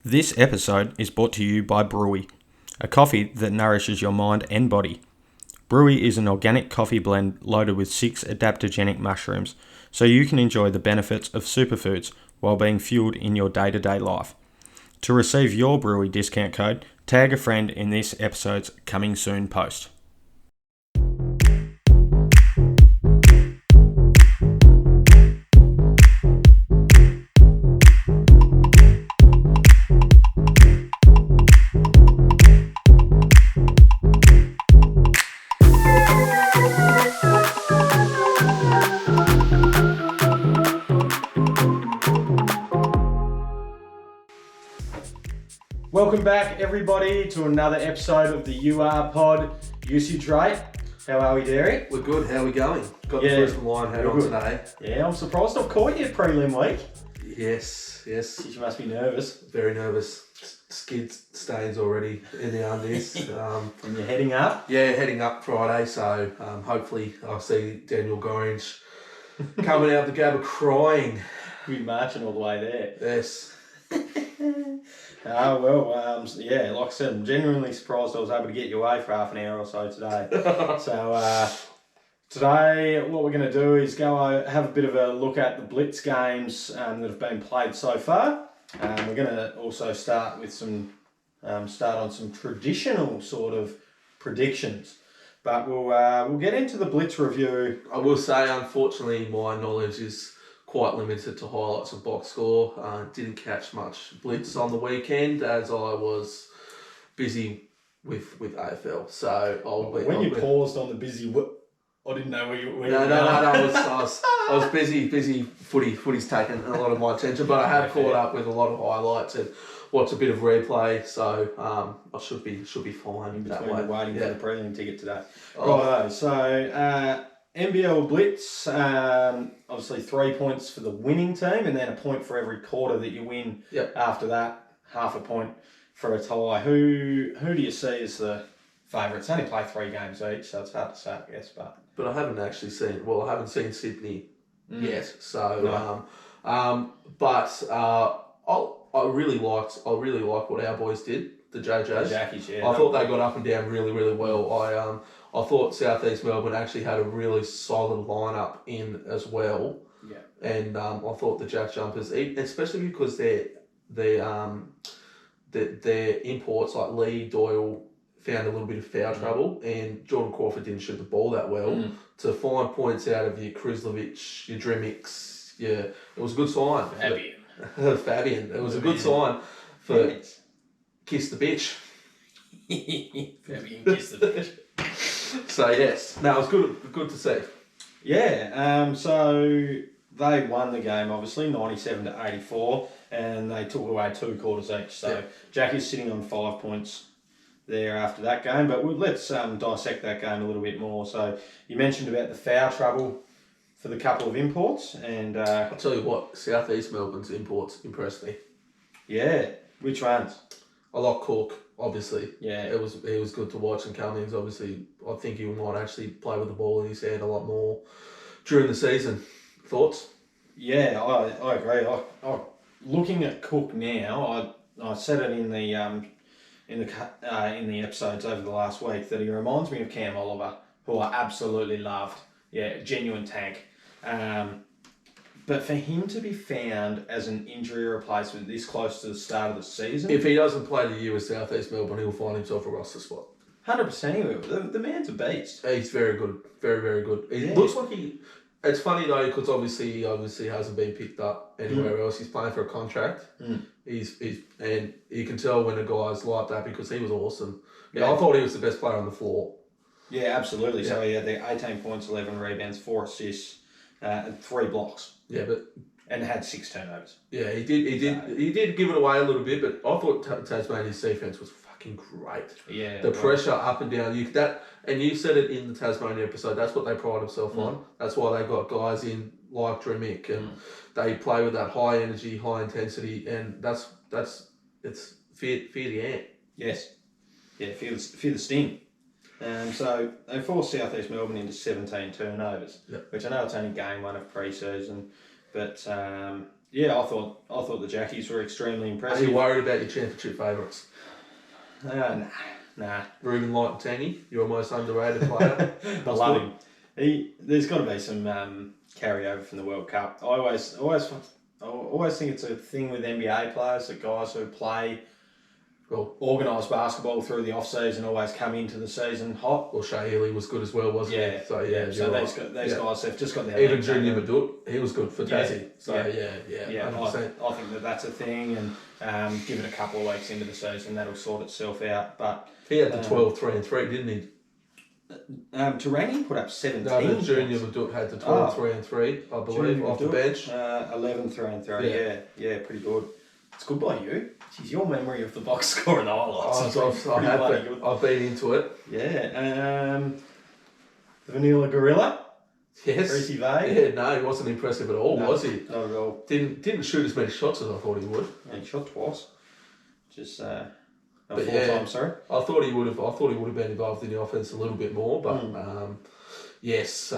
This episode is brought to you by Brewy, a coffee that nourishes your mind and body. Brewy is an organic coffee blend loaded with 6 adaptogenic mushrooms, so you can enjoy the benefits of superfoods while being fueled in your day-to-day life. To receive your Brewy discount code, tag a friend in this episode's coming soon post. Welcome back, everybody, to another episode of the UR Pod. Hughesy and Darey. How are we, Darey? We're good. How are we going? Got the first line hat on today. Yeah, I'm surprised I've caught you prelim week. Yes. You must be nervous. Very nervous. Skid stains already in the undies. And you're heading up? Yeah, heading up Friday. So hopefully I'll see Daniel Gorringe coming out the Gabba crying. We'll be marching all the way there. Yes. Like I said, I'm genuinely surprised I was able to get you away for half an hour or so today. Today what we're going to do is go have a bit of a look at the Blitz games that have been played so far. We're going to also start on some traditional sort of predictions. But we'll get into the Blitz review. I will say, unfortunately, my knowledge is quite limited to highlights of box score. Didn't catch much Blitz on the weekend as I was busy with AFL. So paused on the busy, I didn't know where you were. No. I was busy. Footy's taken a lot of my attention, but I have caught up with a lot of highlights and watched a bit of replay. So I should be fine in that between way. Waiting for the prelim ticket today. Right. So. NBL Blitz, obviously 3 points for the winning team and then a point for every quarter that you win. Yep. After that, half a point for a tie. Who do you see as the favourites? They only play 3 games each, so it's hard to say, I guess. But I haven't actually seen Sydney yet. So, no. I really like what our boys did, the JJs. The Jackies, yeah. I thought they got up and down really, really well. I thought South East Melbourne actually had a really solid lineup in as well. Yeah. And I thought the Jack Jumpers, especially because their imports like Lee Doyle found a little bit of foul trouble, and Jordan Crawford didn't shoot the ball that well. To find points out of your Krislovic, your Dremics, it was a good sign. Fabian. It was a good sign for Kiss the Bitch. Fabian Kiss the Bitch. So yes, it was good to see. Yeah, so they won the game obviously 97-84, and they took away 2 quarters each. So Jackie's sitting on 5 points there after that game. But let's dissect that game a little bit more. So you mentioned about the foul trouble for the couple of imports, and I'll tell you what, South East Melbourne's imports impressed me. Yeah, which ones? I like Cook. Obviously, yeah, it was good to watch, and Cummings. Obviously, I think he might actually play with the ball in his hand a lot more during the season. Thoughts? Yeah, I agree. I looking at Cook now, I said it in the episodes over the last week that he reminds me of Cam Oliver, who I absolutely loved. Yeah, genuine tank. But for him to be found as an injury replacement this close to the start of the season... If he doesn't play the year with South East Melbourne, he'll find himself a roster spot. 100% he will. The man's a beast. He's very good. Very, very good. He looks like he... It's funny though, because obviously he hasn't been picked up anywhere else. He's playing for a contract. He's and you can tell when a guy's like that because he was awesome. Yeah, I thought he was the best player on the floor. Yeah, absolutely. Yeah. So he had 18 points, 11 rebounds, 4 assists, and 3 blocks. Yeah, and had 6 turnovers. Yeah, he did give it away a little bit, but I thought Tasmania's defense was fucking great. Yeah, the pressure up and down. And you said it in the Tasmania episode. That's what they pride themselves on. That's why they got guys in like Dremic, and they play with that high energy, high intensity, and it's fear the ant. Yes, yeah, fear the sting. So they forced South East Melbourne into 17 turnovers, which I know it's only game 1 of pre-season, but Yeah, I thought the Jackies were extremely Are impressive. you worried about your championship favourites? Nah. Ruben Light and Tangy, your most underrated player. I love him. There's got to be some carryover from the World Cup. I always think it's a thing with NBA players that guys who play organised basketball through the off season always come into the season hot. Well, Shea Healy was good as well, wasn't he? So these guys have just got their even Junior Madut, he was good for Tassie. I think that's a thing, and give it a couple of weeks into the season, that'll sort itself out. But he had the 12-3-3, didn't he? Tarangi put up 17. No, Junior Madut had the 12-3-3, I believe, off the bench. 11-3-3. Yeah, pretty good. It's good by you. Jeez, your memory of the box score and the highlights. I've been into it. Yeah. The Vanilla Gorilla. Yes. Greasy Vay. Yeah, no, he wasn't impressive at all, was he? Not at all. Didn't shoot as many shots as I thought he would. Yeah, he shot twice. Just times, sorry. I thought he would have been involved in the offense a little bit more, but yes,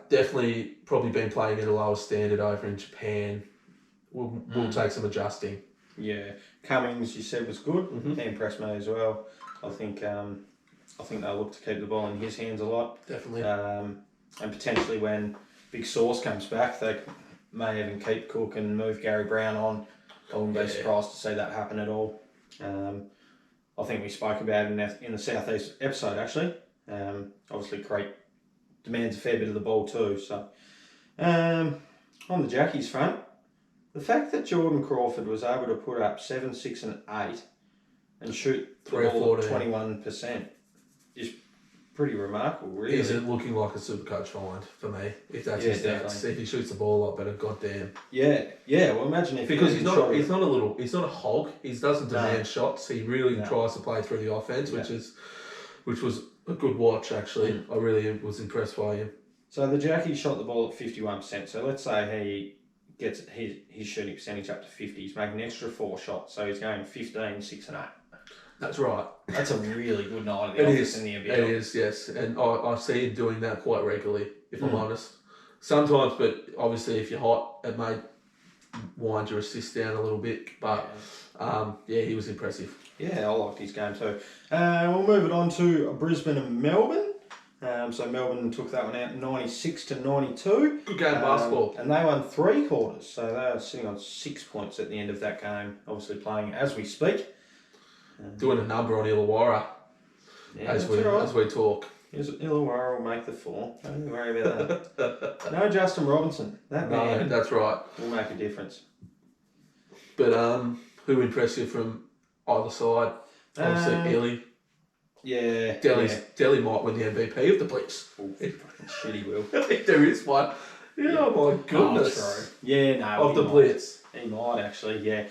definitely probably been playing at a lower standard over in Japan. We'll take some adjusting. Yeah, Cummings, you said, was good. Mm-hmm. He impressed me as well. I think they'll look to keep the ball in his hands a lot. Definitely. And potentially when Big Sauce comes back, they may even keep Cook and move Gary Brown on. I wouldn't be surprised to see that happen at all. I think we spoke about it in the Southeast episode, actually. Obviously, Creek demands a fair bit of the ball too. So, on the Jackies front, the fact that Jordan Crawford was able to put up 7, 6 and 8 and shoot the ball at 21% is pretty remarkable, really. Is it looking like a Supercoach find for me? If that's his stats, if he shoots the ball a lot better, goddamn. Yeah. Well, imagine if because he's not a hog. He doesn't demand shots. He really tries to play through the offense, which was a good watch actually. I really was impressed by him. So the Jackie shot the ball at 51%. So let's say he gets his shooting percentage up to 50. He's making an extra 4 shots, so he's going 15, 6 and 8. That's right. That's a really good night at the office in the NBL. It is, yes. And I see him doing that quite regularly, if I'm honest. Sometimes, but obviously if you're hot, it may wind your assist down a little bit. But, he was impressive. Yeah, I liked his game too. We'll move it on to Brisbane and Melbourne. So Melbourne took that one out 96-92. Good game of basketball. And they won 3 quarters. So they were sitting on 6 points at the end of that game, obviously playing as we speak. Doing a number on Illawarra as we talk. Illawarra will make the 4. Don't worry about that. No Justin Robinson. That man. That's right. Will make a difference. But who impressed you from either side? Obviously, Ellie. Yeah. Delhi might win the MVP of the Blitz. Fucking shit, he will. There is one. Yeah, oh my goodness. Yeah, no. Of the Blitz. He might actually, yeah.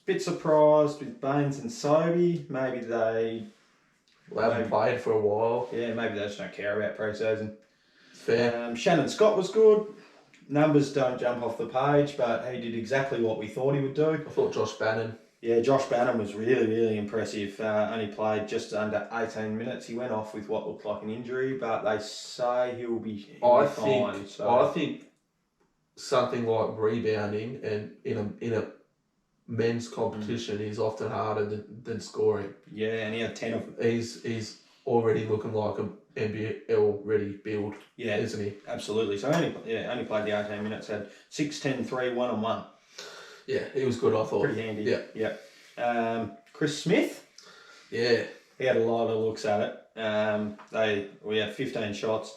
Bit surprised with Baines and Sobey. Maybe they haven't played for a while. Yeah, maybe they just don't care about pre-season. Fair. Shannon Scott was good. Numbers don't jump off the page, but he did exactly what we thought he would do. I thought Josh Bannon. Yeah, Josh Bannon was really, really impressive. Only played just under 18 minutes. He went off with what looked like an injury, but they say he'll be fine. I think something like rebounding and in a men's competition is often harder than scoring. Yeah, and he had 10 of them. He's already looking like an NBL ready build. Yeah, isn't he? Absolutely. So only played the 18 minutes. Had 6, 10, 3, 1 and 1. Yeah, he was good. I thought pretty handy. Yeah. Chris Smith. Yeah, he had a lot of looks at it. We had 15 shots.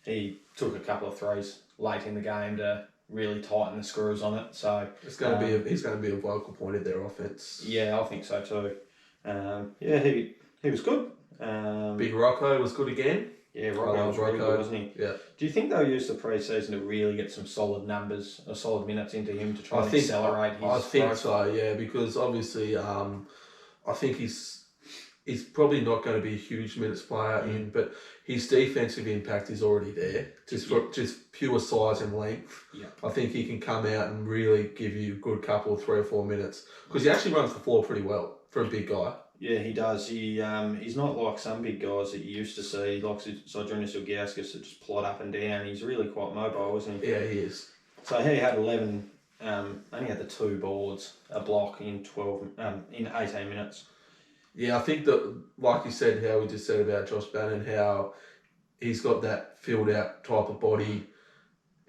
He took a couple of threes late in the game to really tighten the screws on it. So he's going to be a vocal point of their offense. Yeah, I think so too. He was good. Big Rocco was good again. Yeah, Rocco was really good, wasn't he? Yeah. Do you think they'll use the pre-season to really get some solid numbers or solid minutes into him to try and accelerate his I think growth? so, yeah, because obviously I think he's probably not going to be a huge minutes player but his defensive impact is already there, just pure size and length. Yeah. I think he can come out and really give you a good couple of 3 or 4 minutes because he actually runs the floor pretty well for a big guy. Yeah, he does. He's not like some big guys that you used to see, like Zydrunas Ilgauskas, that just plot up and down. He's really quite mobile, isn't he? Yeah, he is. So he had 11. Only had the 2 boards, a block in 18 minutes. Yeah, I think that, like you said, how we just said about Josh Bannon, how he's got that filled out type of body.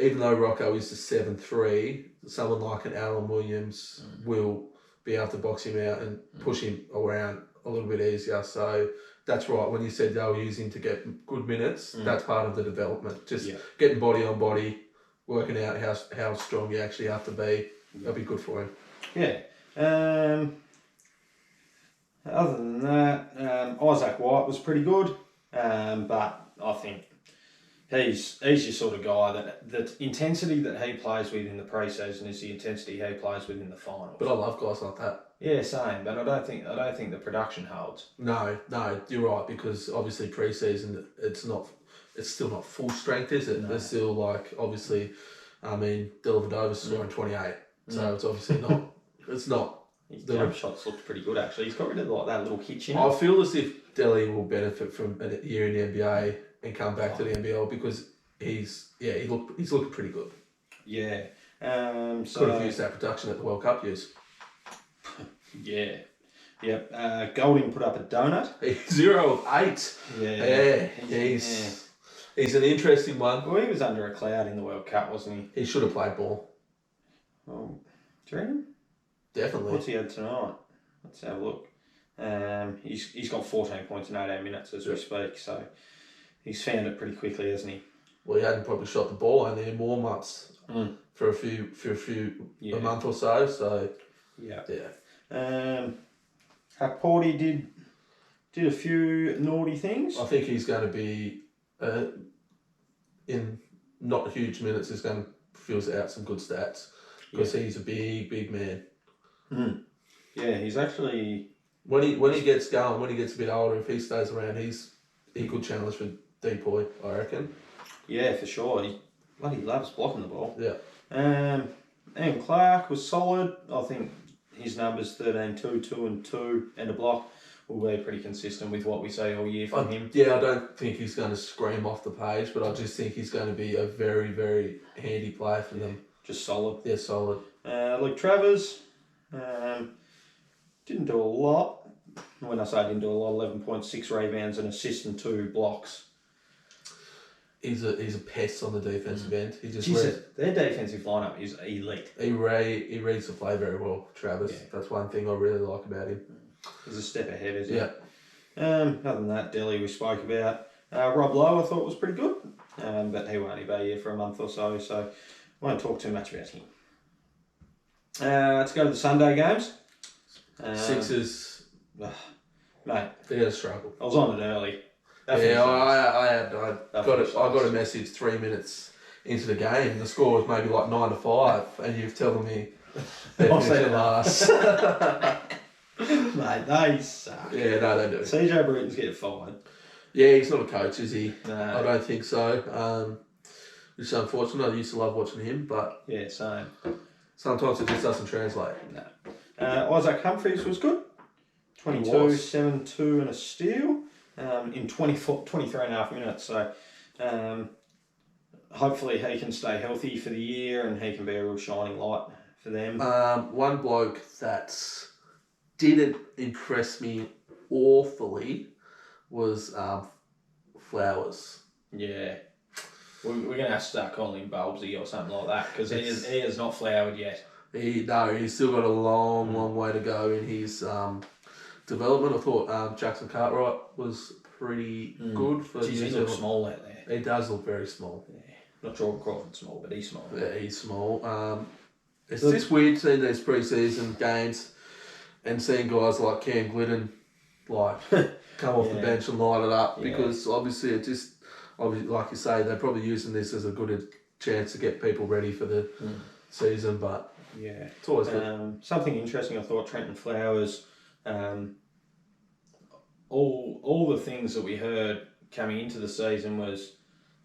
Even though Rocco is the 7'3", someone like an Alan Williams will be able to box him out and push him around a little bit easier. So that's right. When you said they were using to get good minutes, that's part of the development. Just getting body on body, working out how strong you actually have to be. That'll be good for him. Yeah. Other than that, Isaac White was pretty good, but I think he's your sort of guy that the intensity that he plays with in the pre-season is the intensity he plays with in the finals. But I love guys like that. Yeah, same. But I don't think the production holds. No, you're right, because obviously pre-season it's still not full strength, is it? No. It's still like, obviously, I mean, Dellavedova's scoring 28, so it's obviously not. It's not. His jump shots looked pretty good actually. He's got rid of like that little hitch in it. I feel as if Delhi will benefit from a year in the NBA and come back to the NBL, because he's looking pretty good. Yeah. Could have used that production at the World Cup use. Yeah. Yep. Golding put up a donut. He's 0 of 8. Yeah. He's an interesting one. Well, he was under a cloud in the World Cup, wasn't he? He should have played ball. Oh, do you reckon? Definitely. What's he had tonight? Let's have a look. He's got 14 points in 18 minutes as we speak, so he's found it pretty quickly, hasn't he? Well, he hadn't probably shot the ball only in warm-ups for a month or so. So yeah. Porty did a few naughty things. I think he's going to be in not huge minutes. He's going to fills out some good stats, because he's a big man. Yeah, he's actually when he gets going, when he gets a bit older, if he stays around, he could challenge for Depoy, I reckon. Yeah, for sure. He bloody loves blocking the ball. Yeah. And Clark was solid. I think his numbers 13, 2, 2 and 2 and a block will be pretty consistent with what we see all year from him. Yeah, I don't think he's going to scream off the page, but I just think he's going to be a very, very handy player for them. Just solid. Yeah, solid. Luke Travers didn't do a lot. When I say didn't do a lot, 11.6 rebounds, an assist and 2 blocks. He's a pest on the defensive end. He just their defensive lineup is elite. He reads the play very well, Travers. Yeah. That's one thing I really like about him. He's a step ahead, isn't he? Other than that, Delhi we spoke about. Rob Lowe I thought was pretty good, but he will only be here for a month or so I won't talk too much about him. Let's go to the Sunday games. Sixers, mate, they're gonna struggle. I was on it early. I got a message 3 minutes into the game. The score was maybe like 9-5, and you're telling me they're finishing last. Mate, they suck. Yeah, no, they do. CJ Bruton's getting fired. Yeah, he's not a coach, is he? No. I don't think so. Which is unfortunate. I used to love watching him, but yeah, same. Sometimes it just doesn't translate. No. Isaac Humphries was good. 22, 7, 2 and a steal in 23 and a half minutes. So hopefully he can stay healthy for the year and he can be a real shining light for them. One bloke that didn't impress me awfully was Flowers. Yeah. We're going to have to start calling him Bulbsy or something like that, because he has not flowered yet. He's still got a long way to go in his development. I thought Jackson Cartwright was pretty good for He looks small out there. He does look very small. Yeah. Not Jordan Crawford's small, but he's small. Yeah, he's small. It's just weird seeing these pre-season games and seeing guys like Cam Glidden come off the bench and light it up, because obviously like you say, they're probably using this as a good chance to get people ready for the season, but it's always good. Something interesting, I thought Trenton Flowers, all the things that we heard coming into the season was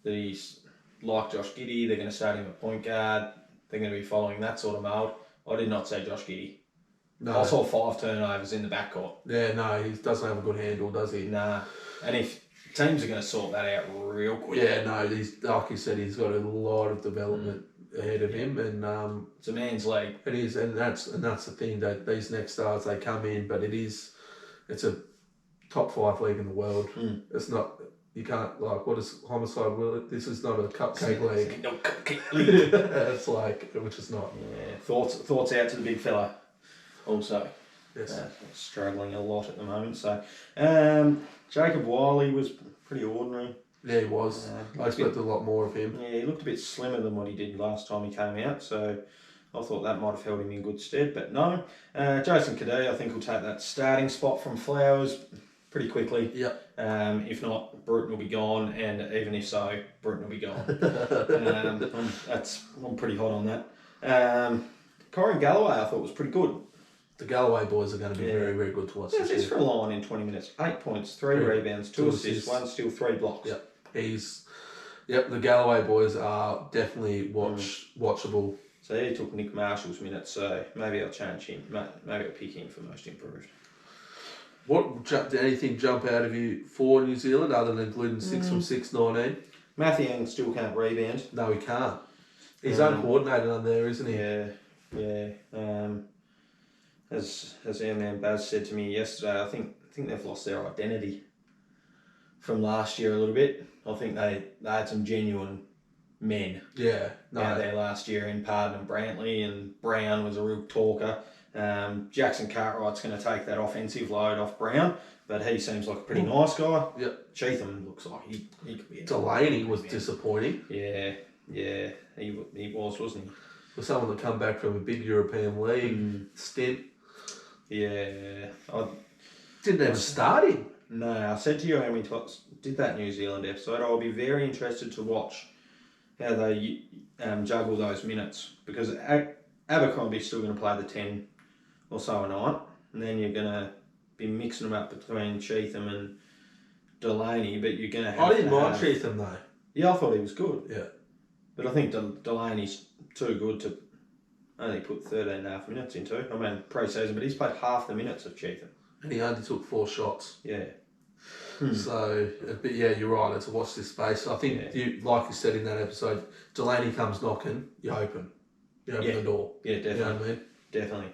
that he's like Josh Giddey, they're going to start him at point guard, they're going to be following that sort of mould. I did not say Josh Giddey. No. I saw 5 turnovers in the backcourt. Yeah, no, he doesn't have a good handle, does he? Nah. And if teams are going to sort that out real quick. Yeah, no, he's like you said, he's got a lot of development ahead of him, and it's a man's league. it is, and that's the thing that these next stars they come in, but it's a top 5 league in the world. It's not. You can't, like, what is Homicide? Well, this is not a cupcake league. No cupcake league. It's like, which is not. Yeah. Thoughts out to the big fella. Also, Yes. Struggling a lot at the moment. So, Jacob Wiley was pretty ordinary. Yeah, he was. I expected a lot more of him. Yeah, he looked a bit slimmer than what he did last time he came out. So, I thought that might have held him in good stead, but no. Jason Cadee, I think, will take that starting spot from Flowers pretty quickly. Yep. If not, Bruton will be gone, and even if so, Bruton will be gone. I'm pretty hot on that. Corin Galloway, I thought, was pretty good. The Galloway boys are going to be very, very good to watch. Yeah, he's for a line in 20 minutes. 8 points, 3 rebounds, 2 assists, 1 steal, 3 blocks. Yep. The Galloway boys are definitely watchable. So he took Nick Marshall's minutes, so maybe I'll change him. Maybe I'll pick him for most improved. Did anything jump out of you for New Zealand other than Glidden 6 from 6-19? Matthew Young still can't rebound. No, he can't. He's uncoordinated on there, isn't he? Yeah. As our man Baz said to me yesterday, I think they've lost their identity from last year a little bit. I think they had some genuine men out there last year in Pardon and Brantley, and Brown was a real talker. Jackson Cartwright's going to take that offensive load off Brown, but he seems like a pretty nice guy. Yep. Cheatham looks like he could be. Delaney was disappointing. Yeah, he was, wasn't he? For someone to come back from a big European league stint. Yeah. I didn't even start him. No, I said to you when we did that New Zealand episode, I'll be very interested to watch how they juggle those minutes, because Abercrombie's still going to play the 10 or so a night, and then you're going to be mixing them up between Cheatham and Delaney, but you're going to have. I didn't mind Cheatham though. Yeah, I thought he was good. Yeah. But I think Delaney's too good to only put 13.5 minutes into. I mean, pre-season, but he's played half the minutes of Cheatham. And he only took 4 shots. Yeah. So, but yeah, you're right. It's a watch this space. I think, like you said in that episode, Delaney comes knocking, you open. You open the door. Yeah, definitely. You know what I mean? Definitely.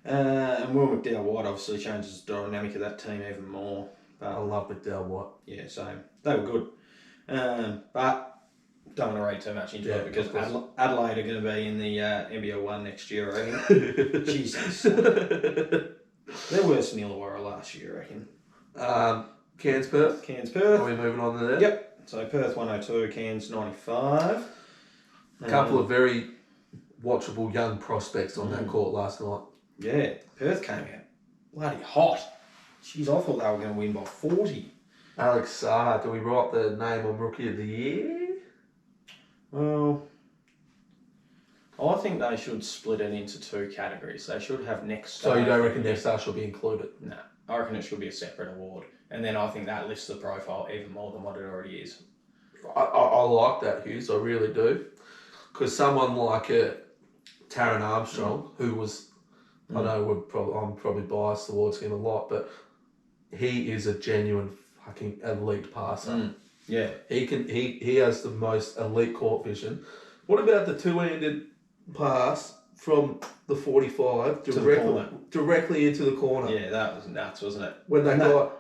And Will McDowell-White obviously changes the dynamic of that team even more. But, I love McDowell-White. Yeah, same. They were good. But don't want to read too much into it, because Adelaide are going to be in the NBL 1 next year, I reckon. Jesus. They're worse than Illawarra last year, I reckon. Cairns Perth. Are we moving on to there? Yep. So Perth 102, Cairns 95. A couple of very watchable young prospects on that court last night. Yeah, Perth came out bloody hot. Jeez, I thought they were going to win by 40. Alex Saar, do we write the name on Rookie of the Year? Well, I think they should split it into 2 categories. They should have next star. So you don't reckon Next Star should be included? No, I reckon it should be a separate award. And then I think that lifts the profile even more than what it already is. I like that, Hughes. I really do. Because someone like Taron Armstrong, who was, I know I'm probably biased towards him a lot, but he is a genuine fucking elite passer. Yeah. He has the most elite court vision. What about the two-handed pass from the 45 directly into the corner? Yeah, that was nuts, wasn't it? When they got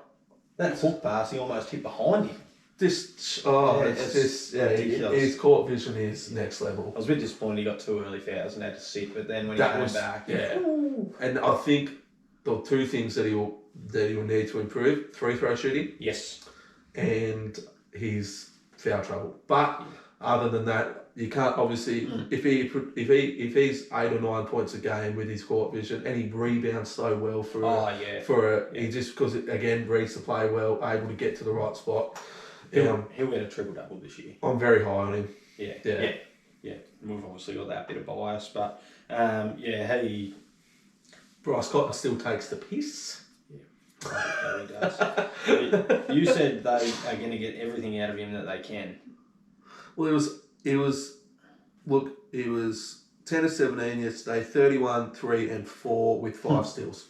that hook pass, he almost hit behind him. His court vision is next level. I was a bit disappointed he got 2 early fouls and had to sit, but then when he came back, And I think the 2 things that he'll need to improve: free throw shooting, yes, and his foul trouble. But other than that, you can't obviously if he's 8 or 9 points a game with his court vision, and he rebounds so well he just, because again reads the play well, able to get to the right spot. He'll get a triple double this year. I'm very high on him. Yeah. We've obviously got that bit of bias, but he. Bryce Cotton still takes the piss. Yeah, he does. You said they are going to get everything out of him that they can. Well, it was 10 of 17 yesterday, 31, 3 and 4 with 5 steals.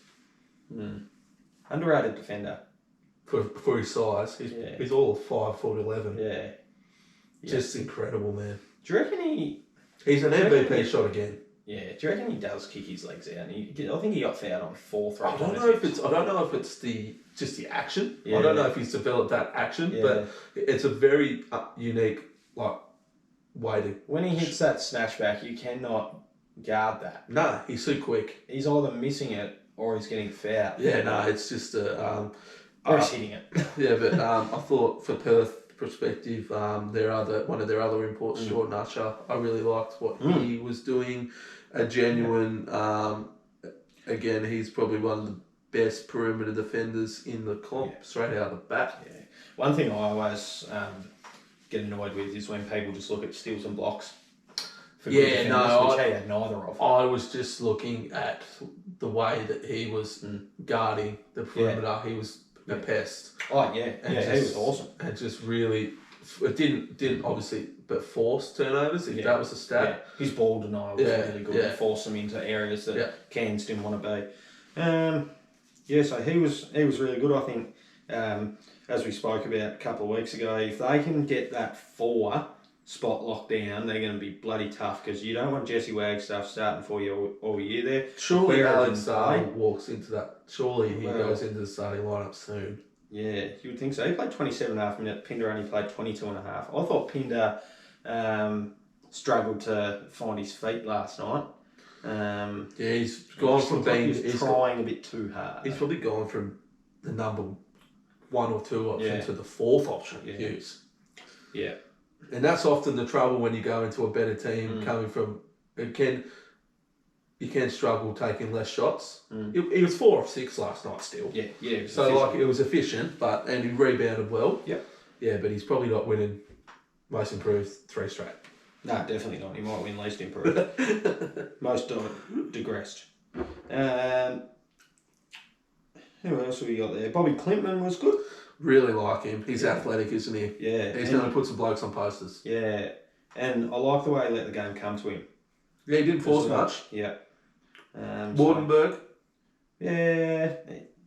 Underrated defender. For his size. He's all 5'11". Yeah. Just incredible, man. Do you reckon He's an MVP shot again. Yeah, do you reckon he does kick his legs out? And I think he got fouled on 4 I don't know if it's just the action. I don't know if he's developed that action, but it's a very unique way to. When he hits that snatchback, you cannot guard that. No, he's too quick. He's either missing it or he's getting fouled. Yeah, no, it's just or he's hitting it. Yeah, but I thought for Perth perspective, one of their other imports, Jordan Usher, I really liked what he was doing. A genuine, again, he's probably one of the best perimeter defenders in the comp, straight out of the bat. Yeah. One thing I always get annoyed with is when people just look at steals and blocks. For which he had neither of. I was just looking at the way that he was guarding the perimeter. Yeah. He was a pest. Oh yeah, he was awesome. And just really, it didn't obviously, but force turnovers. If that was a stat, his ball denial was really good. It forced him into areas that Cairns didn't want to be. So he was really good. I think, as we spoke about a couple of weeks ago, if they can get that 4 spot locked down, they're going to be bloody tough because you don't want Jesse Wagstaff starting for you all year there. Surely Alex walks into that. Surely he goes into the starting lineup soon. Yeah, you would think so. He played 27.5 minutes. Pinder only played 22.5. I thought Pinder struggled to find his feet last night. He's gone from being... He's trying a bit too hard. He's probably gone from the number 1 or 2 option to the 4th option, Hughes. Yeah. And that's often the trouble when you go into a better team coming from... You can struggle taking less shots. He was 4 of 6 last night still. Yeah. So it was efficient, and he rebounded well. Yep. Yeah, but he's probably not winning most improved 3 straight. No, definitely not. He might win least improved. Most digressed. Who else have we got there? Bobby Clintman was good. Really like him. He's athletic, isn't he? Yeah. He's going to put some blokes on posters. Yeah. And I like the way he let the game come to him. Yeah, he didn't force much. Yeah. Wardenberg. Yeah.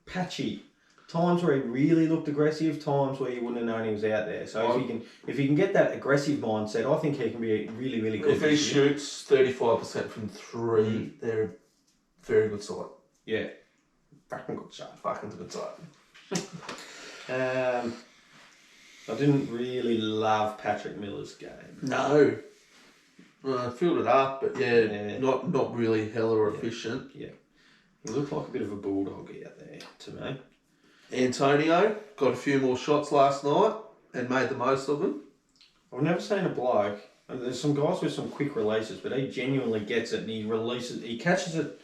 Patchy. Times where he really looked aggressive, times where you wouldn't have known he was out there. So if he can get that aggressive mindset, I think he can be really, really good. If he shoots 35% from 3, they're a very good side. Yeah. Fucking good side. Fucking good side. I didn't really love Patrick Miller's game. No. I filled it up, but not really hella efficient. Yeah. He looked like a bit of a bulldog out there to me. Antonio got a few more shots last night and made the most of them. I've never seen a bloke. There's some guys with some quick releases, but he genuinely gets it and he releases. He catches it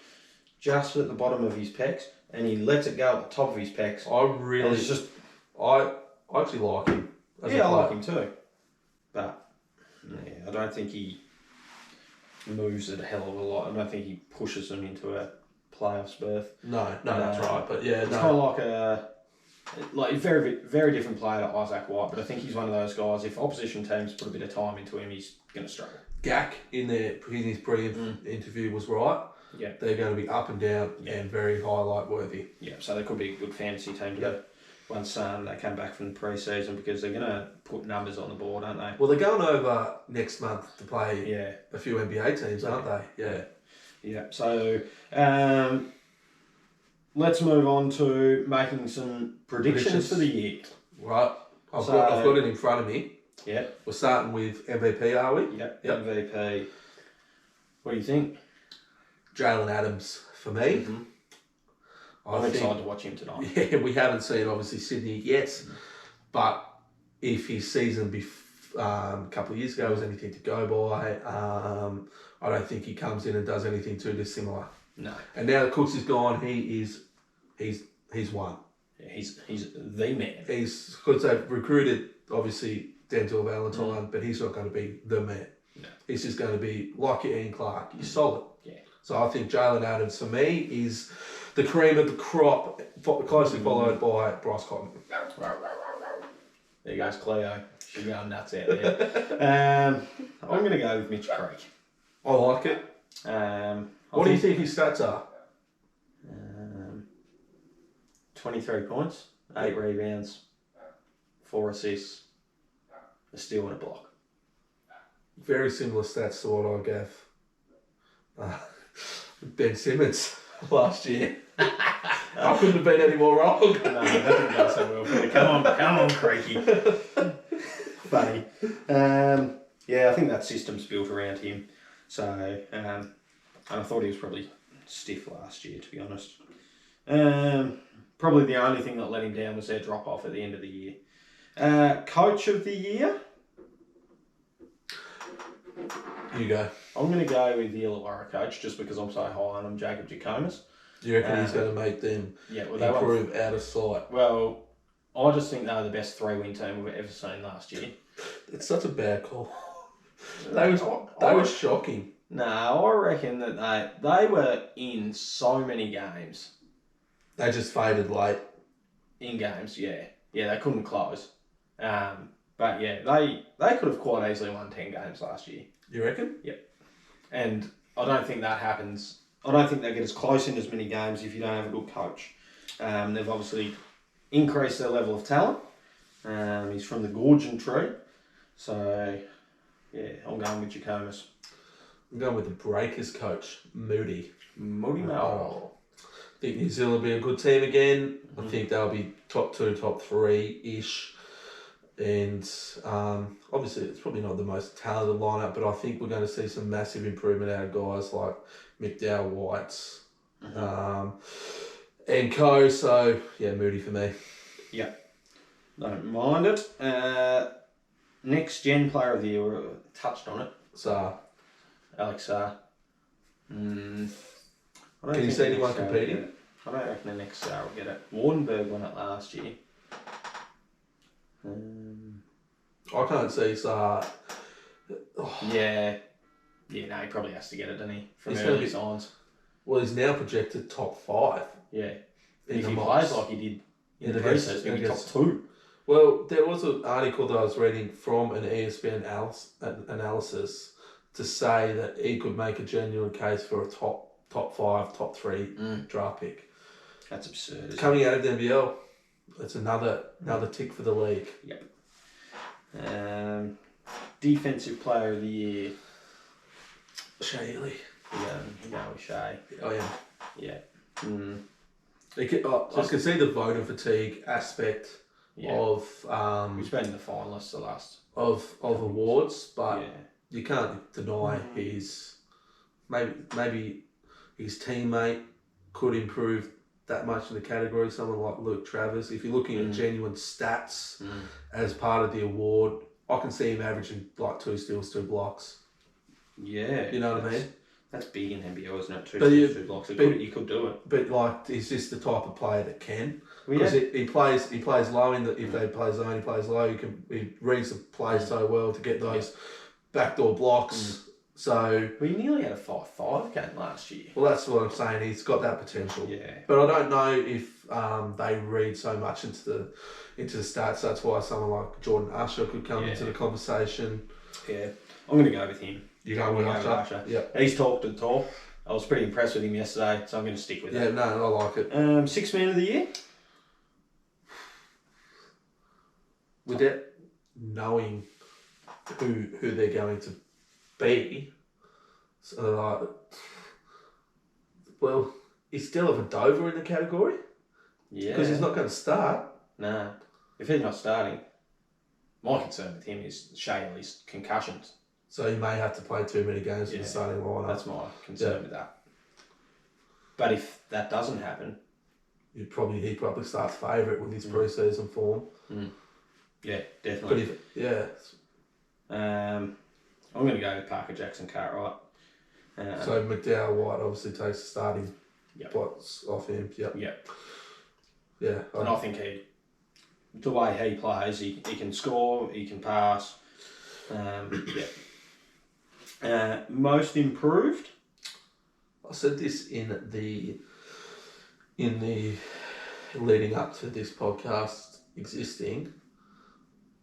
just at the bottom of his pecs and he lets it go at the top of his pecs. I actually like him. I like him too. But I don't think he moves it a hell of a lot. I don't think he pushes them into a playoffs berth. No, that's right. But it's kind of like a very, very different player to Isaac White. But I think he's one of those guys. If opposition teams put a bit of time into him, he's going to struggle. Gack in his pre-interview was right. Yeah, they're going to be up and down and very highlight worthy. Yeah, so they could be a good fantasy team to go once they come back from the pre-season because they're going to put numbers on the board, aren't they? Well, they're going over next month to play a few NBA teams, aren't they? Yeah. Yeah, so let's move on to making some predictions for the year. Right. I've got it in front of me. Yeah. We're starting with MVP, are we? Yep. MVP. What do you think? Jalen Adams for me. Mm-hmm. I'm excited to watch him tonight. Yeah, we haven't seen obviously Sydney yet, but if his season a couple of years ago was anything to go by, I don't think he comes in and does anything too dissimilar. No. And now that Cooks is gone, he's won. Yeah, he's the man. Because they've recruited obviously Denzel Valentine, but he's not going to be the man. No. He's just going to be like your Ian Clark. He's solid. Yeah. So I think Jalen Adams for me is the cream of the crop, closely followed by Bryce Cotton. There goes Cleo. She's going nuts out there. I'm going to go with Mitch Creek. I like it. What do you think his stats are? 23 points, 8 rebounds, 4 assists, a steal and a block. Very similar stats to what I gave Ben Simmons last year. I couldn't have been any more wrong. No, that didn't go so well. Come on, Creaky. Funny. Yeah, I think that system's built around him. So, and I thought he was probably stiff last year, to be honest. Probably the only thing that let him down was their drop-off at the end of the year. Coach of the year? You go. I'm going to go with the Illawarra coach just because I'm so high on him, Jacob Jackomas. Do you reckon he's going to make them improve out of sight? Well, I just think they're the best 3-win team we've ever seen last year. It's such a bad call. They were shocking. No, I reckon that they were in so many games. They just faded late. In games, yeah. Yeah, they couldn't close. But yeah, they could have quite easily won 10 games last year. You reckon? Yep. And I don't think that happens. I don't think they get as close in as many games if you don't have a good coach. They've obviously increased their level of talent. He's from the Gorgon tree. So, yeah, I'm going with Jackomas. I'm going with the Breakers coach, Moody. Moody Mel. I think New Zealand will be a good team again. I think they'll be top 2, top 3-ish. And obviously it's probably not the most talented lineup, but I think we're going to see some massive improvement out of guys like McDowell, Whites, and co. So, yeah, Moody for me. Yeah. Don't mind it. Next gen player of the year, we touched on it. Alex Sarr. Can you see anyone competing? I don't reckon the next Sarr will get it. Wardenberg won it last year. I can't see Sarr. Yeah, no, he probably has to get it, doesn't he? From early signs. Well, he's now projected top 5. Yeah. If he plays like he did in the preseason, he'll be top 2. Well, there was an article that I was reading from an ESPN analysis to say that he could make a genuine case for a top 5, top 3 draft pick. That's absurd. Coming out of the NBL, it's another tick for the league. Yep. Defensive player of the year. Shea Ely. You go with Shea. Oh yeah. Yeah. I can see the voter fatigue aspect of he's been in the finalists the last of awards, but you can't deny his maybe his teammate could improve that much in the category. Someone like Luke Travers. If you're looking at genuine stats as part of the award, I can see him averaging like 2 steals, 2 blocks. Yeah. You know what I mean? That's big in NBL, isn't it? 2 steals, 2 blocks. You could do it. But like, he's just the type of player that can. Well, because he plays low in the, if they play zone, he plays low. He reads the play so well to get those backdoor blocks. So he nearly had a 5-5 game last year. Well, that's what I'm saying. He's got that potential. Yeah. But I don't know if they read so much into the stats. That's why someone like Jordan Usher could come into the conversation. Yeah. I'm going to go with him. You go with Usher? Yeah. He's talked the talk. I was pretty impressed with him yesterday, so I'm going to stick with it. Yeah, no, I like it. 6 man of the year? Without knowing who they're going to be, so well, is Della Dover in the category? Yeah. Because he's not going to start. Nah. If he's not starting, my concern with him is Shaylee's concussions. So he may have to play too many games in the starting lineup. That's my concern with that. But if that doesn't happen, he probably starts favourite with his pre-season form. Yeah, definitely. I'm going to go with Parker Jackson Cartwright. So McDowell White obviously takes the starting spots off him. Yep. Yeah. And I think the way he plays, he can score, he can pass. Most improved. I said this in the leading up to this podcast existing.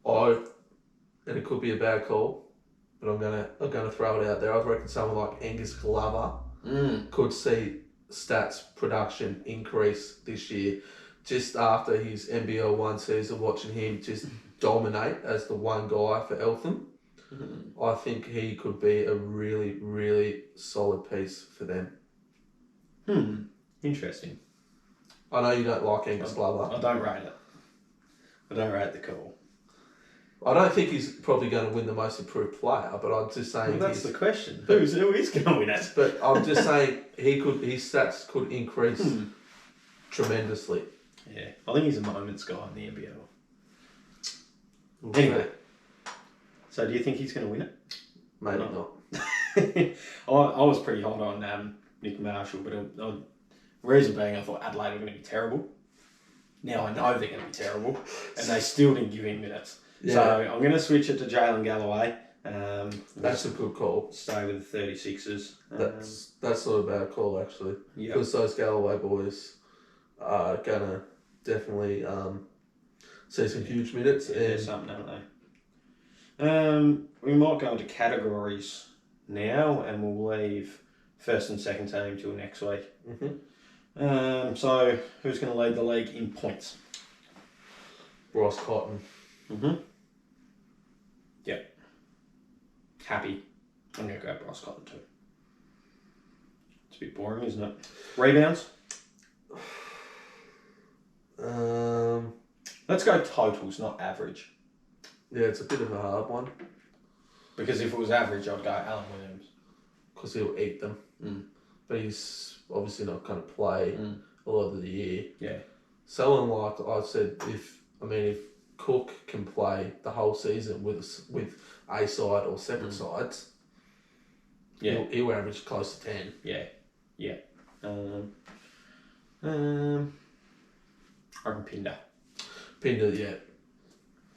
And it could be a bad call, but I'm gonna throw it out there. I reckon someone like Angus Glover could see stats production increase this year, just after his NBL 1 season, watching him just dominate as the one guy for Eltham. I think he could be a really, really solid piece for them. Interesting. I know you don't like Angus Glover. I don't rate it. I don't rate the call. I don't think he's probably going to win the most improved player, but I'm just saying... Well, that's the question. Who is going to win it? But I'm just saying his stats could increase tremendously. Yeah, I think he's a moments guy in the NBL. Okay. Anyway, so do you think he's going to win it? Maybe not. I was pretty hot on Nick Marshall, but reason being I thought Adelaide were going to be terrible. Now I know they're going to be terrible, and they still didn't give him minutes. Yeah. So I'm going to switch it to Jalen Galloway. That's a good call. Stay with the 36ers. That's not a bad call, actually. Yep. Because those Galloway boys are going to definitely see some huge minutes. Yeah, and something, don't they? We might go into categories now, and we'll leave first and second team till next week. Mm-hmm. So who's going to lead the league in points? Bryce Cotton. Mm-hmm. Yep. Happy. I'm going to go Bryce Cotton too. It's a bit boring, isn't it? Rebounds? Let's go totals, not average. Yeah, it's a bit of a hard one. Because if it was average, I'd go Alan Williams. Because he'll eat them. But he's obviously not going to play a lot of the year. Yeah. Someone like I said, if Cook can play the whole season with a side or separate sides, he'll average close to 10. Yeah. I reckon Pinder. Pinder, yeah.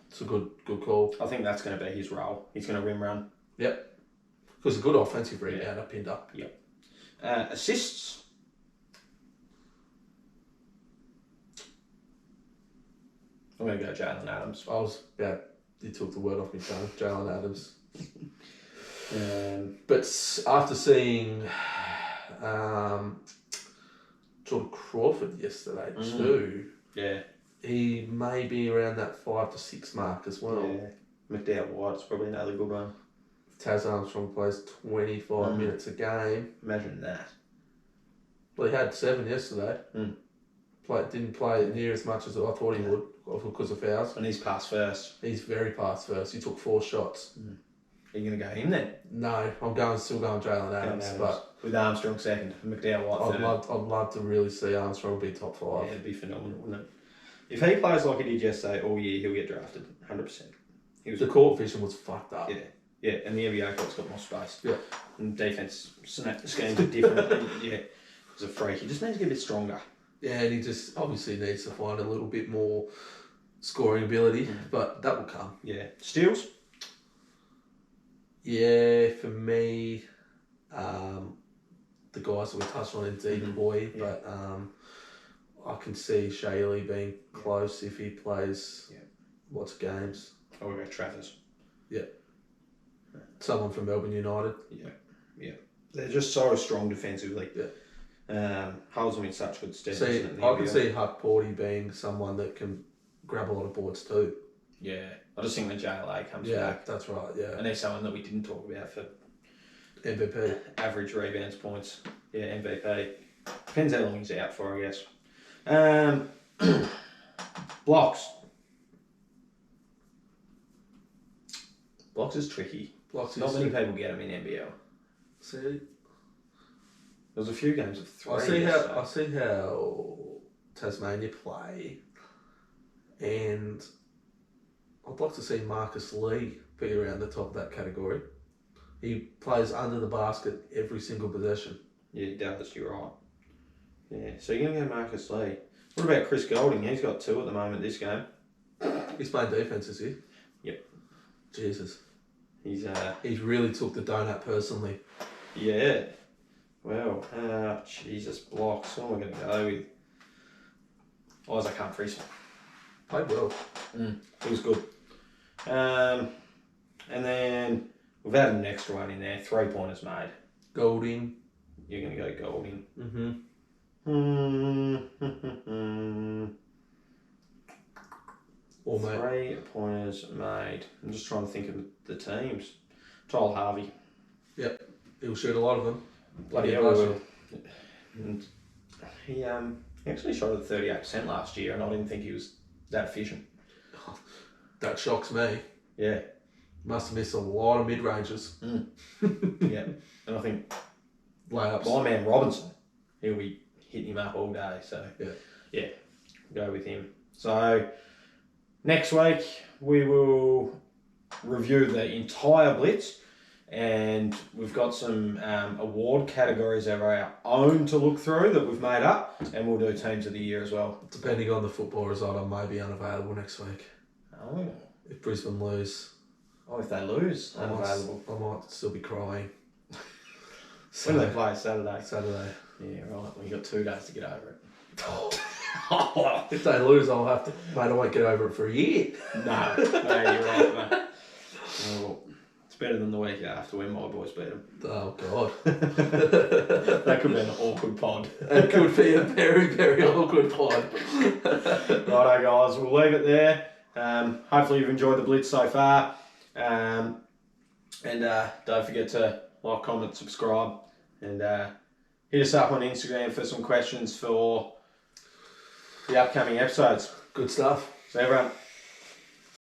It's a good call. I think that's going to be his role. He's going to rim run. Yep. Because a good offensive rebounder, Pinder. Yep. Assists. I'm going to go Jalen Adams. You took the word off my tongue, Jalen Adams. Um, But after seeing Jordan Crawford yesterday too, yeah. he may be around that 5 to 6 mark as well. Yeah. McDowell White's probably another good one. Taz Armstrong plays 25 minutes a game. Imagine that. Well, he had 7 yesterday. Didn't play near as much as I thought he would because of fouls. And he's passed first. He's very past first. He took 4 shots. Are you going to go him then? No, I'm still going Jalen Adams, but with Armstrong second, McDowell White third. I'd love to really see Armstrong be top 5. Yeah, it'd be phenomenal, wouldn't it? If he plays like he did yesterday all year, he'll get drafted, 100%. The court vision was fucked up. Yeah, and the NBA court's got more space. Yeah. And defence schemes are different. He's a freak. He just needs to get a bit stronger. Yeah, and he just obviously needs to find a little bit more scoring ability, but that will come. Yeah. Steals? Yeah, for me, the guys that we touched on in deep boy, but I can see Shaley being close if he plays lots of games. Or we go Travers. Yeah. Someone from Melbourne United. Yeah. They're just so strong defensively. Yeah. Holds them in such good stead. I can see Huck Porty being someone that can grab a lot of boards too. Yeah. I just think when JLA comes Yeah, back. that's right, yeah. And there's someone that we didn't talk about for MVP. average rebounds points. Yeah, MVP. Depends how long he's out for, I guess. Blocks. Blocks is tricky. Not many people get them in NBL. See, There's a few games of 3. I see how Tasmania play, and I'd like to see Marcus Lee be around the top of that category. He plays under the basket every single possession. Yeah, he does. You're right. Yeah, so you're going to go Marcus Lee. What about Chris Golding? He's got 2 at the moment this game. He's playing defence, is he? Yep. Jesus. He's really took the donut personally. Yeah. Well, Jesus, blocks. What am I going to go with? Isaac Humphries. Played well. He was good. And then we've added an extra one in there. 3-pointers made. Golding. You're going to go Golding. Or mate. 3-pointers made. I'm just trying to think of the teams. Told Harvey. Yep, he'll shoot a lot of them. Bloody hell, we will. And he actually shot at 38% last year, and I didn't think he was that efficient. That shocks me. Yeah. Must have missed a lot of mid-ranges. Yeah. And I think Layups. my man Robinson, he'll be hitting him up all day. So, yeah, go with him. So, next week we will review the entire Blitz, and we've got some award categories of our own to look through that we've made up, and we'll do teams of the year as well. Depending on the football result, I may be unavailable next week. Oh. If Brisbane lose. Oh, if they lose, unavailable. I might still be crying. When do they play? Saturday. Saturday. Yeah, right. Well, you got 2 days to get over it. If they lose, I'll have to. Mate, I won't get over it for a year. No, you're right, mate. Well, it's better than the week after when my boys beat them. Oh, God. That could be an awkward pod. It could be a very, very awkward pod. Righto, guys. We'll leave it there. Hopefully you've enjoyed the Blitz so far. And don't forget to like, comment, subscribe, and hit us up on Instagram for some questions for the upcoming episodes. Good stuff. So everyone,